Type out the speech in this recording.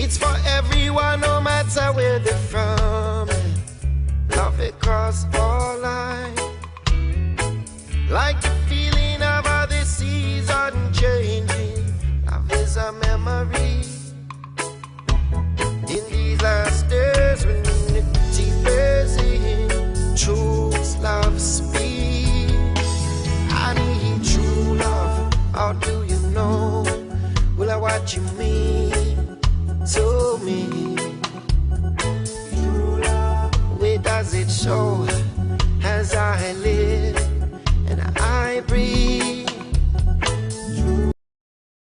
It's for everyone, no matter where they're from. Love across all lines. Like the feeling of how the season changing. Love is a memory. In these last days when unity blazing, truth, love, speed. I need true love. How do you know? Will I what you mean?